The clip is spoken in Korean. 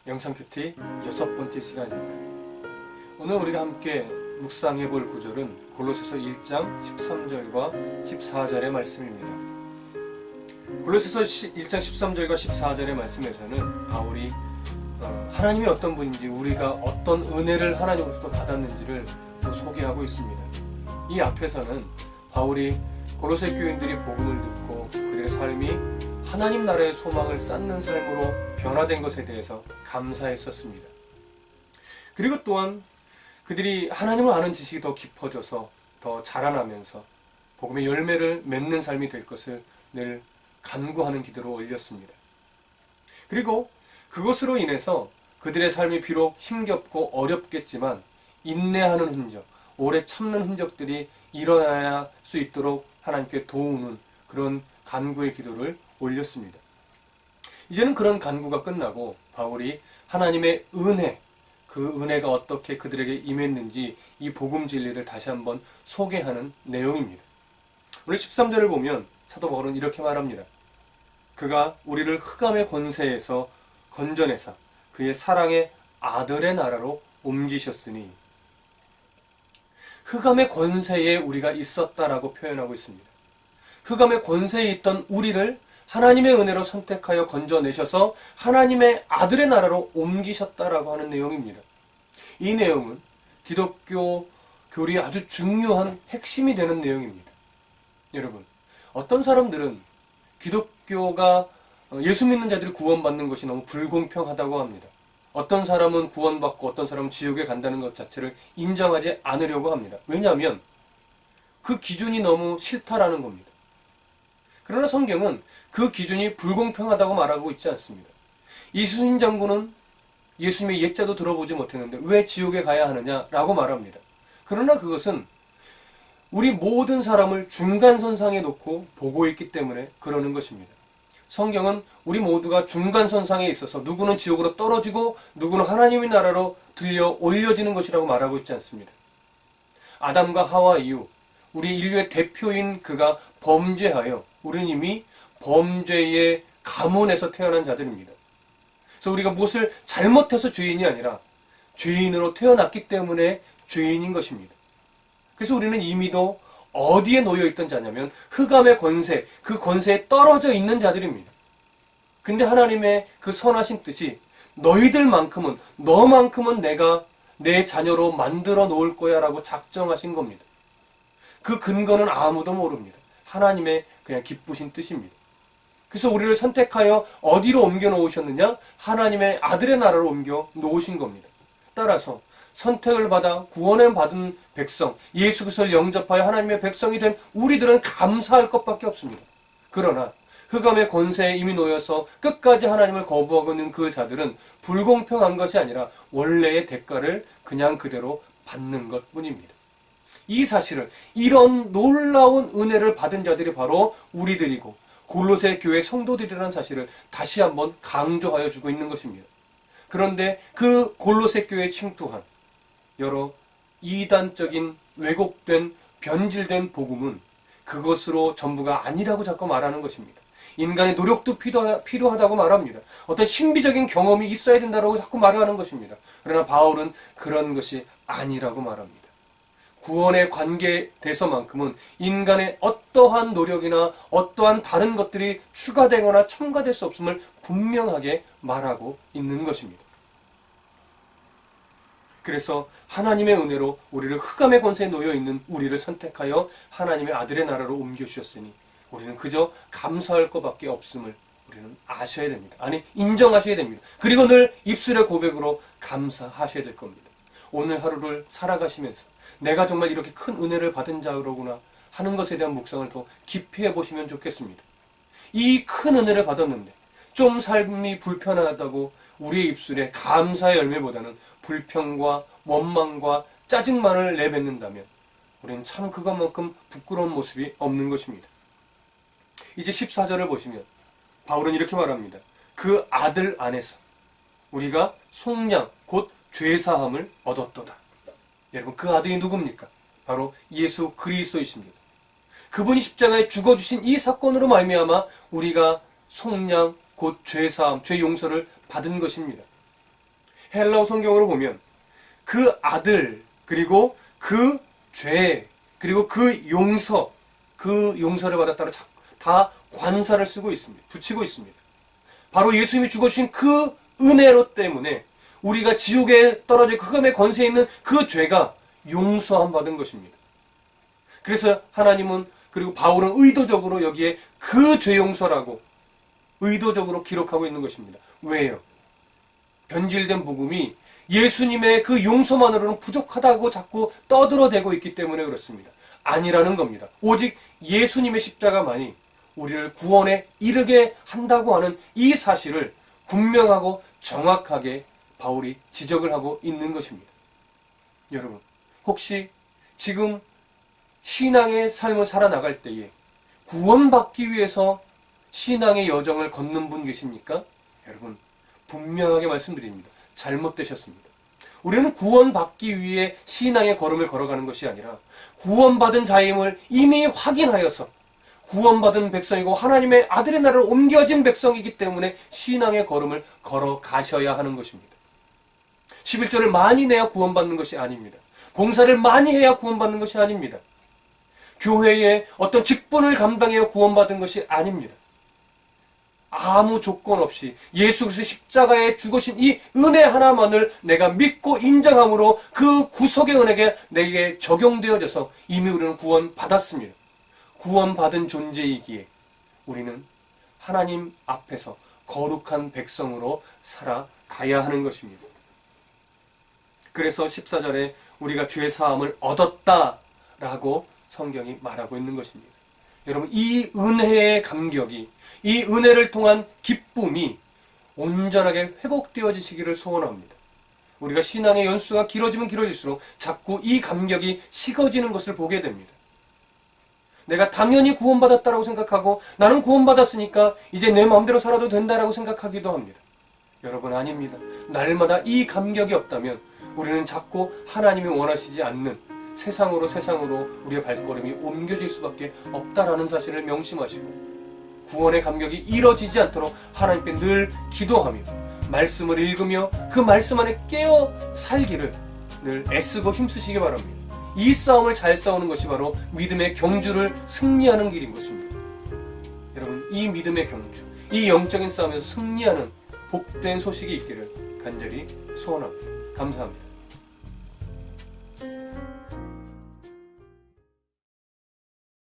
영상 큐티 6번째 시간입니다. 오늘 우리가 함께 묵상해 볼 구절은 골로새서 1장 13절과 14절의 말씀입니다. 골로새서 1장 13절과 14절의 말씀에서는 바울이 하나님이 어떤 분인지, 우리가 어떤 은혜를 하나님으로부터 받았는지를 또 소개하고 있습니다. 이 앞에서는 바울이 골로새 교인들이 복음을 듣고 그들의 삶이 하나님 나라의 소망을 쌓는 삶으로 변화된 것에 대해서 감사했었습니다. 그리고 또한 그들이 하나님을 아는 지식이 더 깊어져서 더 자라나면서 복음의 열매를 맺는 삶이 될 것을 늘 간구하는 기도로 올렸습니다. 그리고 그것으로 인해서 그들의 삶이 비록 힘겹고 어렵겠지만 인내하는 흔적, 오래 참는 흔적들이 일어나야 수 있도록 하나님께 도우는 그런 간구의 기도를 올렸습니다. 이제는 그런 간구가 끝나고 바울이 하나님의 은혜, 그 은혜가 어떻게 그들에게 임했는지 이 복음 진리를 다시 한번 소개하는 내용입니다. 오늘 13절을 보면 사도 바울은 이렇게 말합니다. 그가 우리를 흑암의 권세에서 건져내사 그의 사랑의 아들의 나라로 옮기셨으니, 흑암의 권세에 우리가 있었다라고 표현하고 있습니다. 흑암의 권세에 있던 우리를 하나님의 은혜로 선택하여 건져내셔서 하나님의 아들의 나라로 옮기셨다라고 하는 내용입니다. 이 내용은 기독교 교리의 아주 중요한 핵심이 되는 내용입니다. 여러분, 어떤 사람들은 기독교가 예수 믿는 자들이 구원받는 것이 너무 불공평하다고 합니다. 어떤 사람은 구원받고 어떤 사람은 지옥에 간다는 것 자체를 인정하지 않으려고 합니다. 왜냐하면 그 기준이 너무 싫다라는 겁니다. 그러나 성경은 그 기준이 불공평하다고 말하고 있지 않습니다. 이순신 장군은 예수님의 옛자도 들어보지 못했는데 왜 지옥에 가야 하느냐라고 말합니다. 그러나 그것은 우리 모든 사람을 중간선상에 놓고 보고 있기 때문에 그러는 것입니다. 성경은 우리 모두가 중간선상에 있어서 누구는 지옥으로 떨어지고 누구는 하나님의 나라로 들려 올려지는 것이라고 말하고 있지 않습니다. 아담과 하와 이후 우리 인류의 대표인 그가 범죄하여 우리는 이미 범죄의 가문에서 태어난 자들입니다. 그래서 우리가 무엇을 잘못해서 죄인이 아니라 죄인으로 태어났기 때문에 죄인인 것입니다. 그래서 우리는 이미도 어디에 놓여있던 자냐면 흑암의 권세, 그 권세에 떨어져 있는 자들입니다. 근데 하나님의 그 선하신 뜻이 너희들만큼은, 너만큼은 내가 내 자녀로 만들어 놓을 거야 라고 작정하신 겁니다. 그 근거는 아무도 모릅니다. 하나님의 그냥 기쁘신 뜻입니다. 그래서 우리를 선택하여 어디로 옮겨 놓으셨느냐? 하나님의 아들의 나라로 옮겨 놓으신 겁니다. 따라서 선택을 받아 구원을 받은 백성, 예수 그리스도를 영접하여 하나님의 백성이 된 우리들은 감사할 것밖에 없습니다. 그러나 흑암의 권세에 이미 놓여서 끝까지 하나님을 거부하고 있는 그 자들은 불공평한 것이 아니라 원래의 대가를 그냥 그대로 받는 것뿐입니다. 이 사실을, 이런 놀라운 은혜를 받은 자들이 바로 우리들이고 골로새 교회 성도들이라는 사실을 다시 한번 강조하여 주고 있는 것입니다. 그런데 그 골로새 교회에 침투한 여러 이단적인 왜곡된 변질된 복음은 그것으로 전부가 아니라고 자꾸 말하는 것입니다. 인간의 노력도 필요하다고 말합니다. 어떤 신비적인 경험이 있어야 된다고 자꾸 말하는 것입니다. 그러나 바울은 그런 것이 아니라고 말합니다. 구원의 관계에서만큼은 인간의 어떠한 노력이나 어떠한 다른 것들이 추가되거나 첨가될 수 없음을 분명하게 말하고 있는 것입니다. 그래서 하나님의 은혜로 우리를 흑암의 권세에 놓여있는 우리를 선택하여 하나님의 아들의 나라로 옮겨주셨으니 우리는 그저 감사할 것밖에 없음을 우리는 아셔야 됩니다. 아니, 인정하셔야 됩니다. 그리고 늘 입술의 고백으로 감사하셔야 될 겁니다. 오늘 하루를 살아가시면서 내가 정말 이렇게 큰 은혜를 받은 자로구나 하는 것에 대한 묵상을 더 깊이 해보시면 좋겠습니다. 이 큰 은혜를 받았는데 좀 삶이 불편하다고 우리의 입술에 감사의 열매보다는 불평과 원망과 짜증만을 내뱉는다면 우리는 참 그것만큼 부끄러운 모습이 없는 것입니다. 이제 14절을 보시면 바울은 이렇게 말합니다. 그 아들 안에서 우리가 속량 곧 죄사함을 얻었도다. 여러분, 그 아들이 누굽니까? 바로 예수 그리스도이십니다. 그분이 십자가에 죽어주신 이 사건으로 말미암아 우리가 속량 곧 죄사함, 죄 용서를 받은 것입니다. 헬라어 성경으로 보면 그 아들, 그리고 그 죄, 그리고 그 용서를 받았다고 다 관사를 쓰고 있습니다. 붙이고 있습니다. 바로 예수님이 죽어주신 그 은혜로 때문에 우리가 지옥에 떨어져 흑암의 권세에 있는 그 죄가 용서함 받은 것입니다. 그래서 하나님은, 그리고 바울은 의도적으로 여기에 그 죄 용서라고 의도적으로 기록하고 있는 것입니다. 왜요? 변질된 복음이 예수님의 그 용서만으로는 부족하다고 자꾸 떠들어대고 있기 때문에 그렇습니다. 아니라는 겁니다. 오직 예수님의 십자가만이 우리를 구원에 이르게 한다고 하는 이 사실을 분명하고 정확하게 바울이 지적을 하고 있는 것입니다. 여러분, 혹시 지금 신앙의 삶을 살아나갈 때에 구원받기 위해서 신앙의 여정을 걷는 분 계십니까? 여러분, 분명하게 말씀드립니다. 잘못되셨습니다. 우리는 구원받기 위해 신앙의 걸음을 걸어가는 것이 아니라 구원받은 자임을 이미 확인하여서 구원받은 백성이고 하나님의 아들의 나라로 옮겨진 백성이기 때문에 신앙의 걸음을 걸어가셔야 하는 것입니다. 11조를 많이 내야 구원받는 것이 아닙니다. 봉사를 많이 해야 구원받는 것이 아닙니다. 교회의 어떤 직분을 감당해야 구원받은 것이 아닙니다. 아무 조건 없이 예수 그리스도의 십자가에 죽으신 이 은혜 하나만을 내가 믿고 인정함으로 그 구속의 은혜가 내게 적용되어져서 이미 우리는 구원받았습니다. 구원받은 존재이기에 우리는 하나님 앞에서 거룩한 백성으로 살아가야 하는 것입니다. 그래서 14절에 우리가 죄사함을 얻었다라고 성경이 말하고 있는 것입니다. 여러분, 이 은혜의 감격이, 이 은혜를 통한 기쁨이 온전하게 회복되어지시기를 소원합니다. 우리가 신앙의 연수가 길어지면 길어질수록 자꾸 이 감격이 식어지는 것을 보게 됩니다. 내가 당연히 구원받았다라고 생각하고 나는 구원받았으니까 이제 내 마음대로 살아도 된다라고 생각하기도 합니다. 여러분, 아닙니다. 날마다 이 감격이 없다면 우리는 자꾸 하나님이 원하시지 않는 세상으로 우리의 발걸음이 옮겨질 수밖에 없다라는 사실을 명심하시고 구원의 감격이 이뤄지지 않도록 하나님께 늘 기도하며 말씀을 읽으며 그 말씀 안에 깨어 살기를 늘 애쓰고 힘쓰시기 바랍니다. 이 싸움을 잘 싸우는 것이 바로 믿음의 경주를 승리하는 길인 것입니다. 여러분, 이 믿음의 경주, 이 영적인 싸움에서 승리하는 복된 소식이 있기를 간절히 소원합니다. 감사합니다.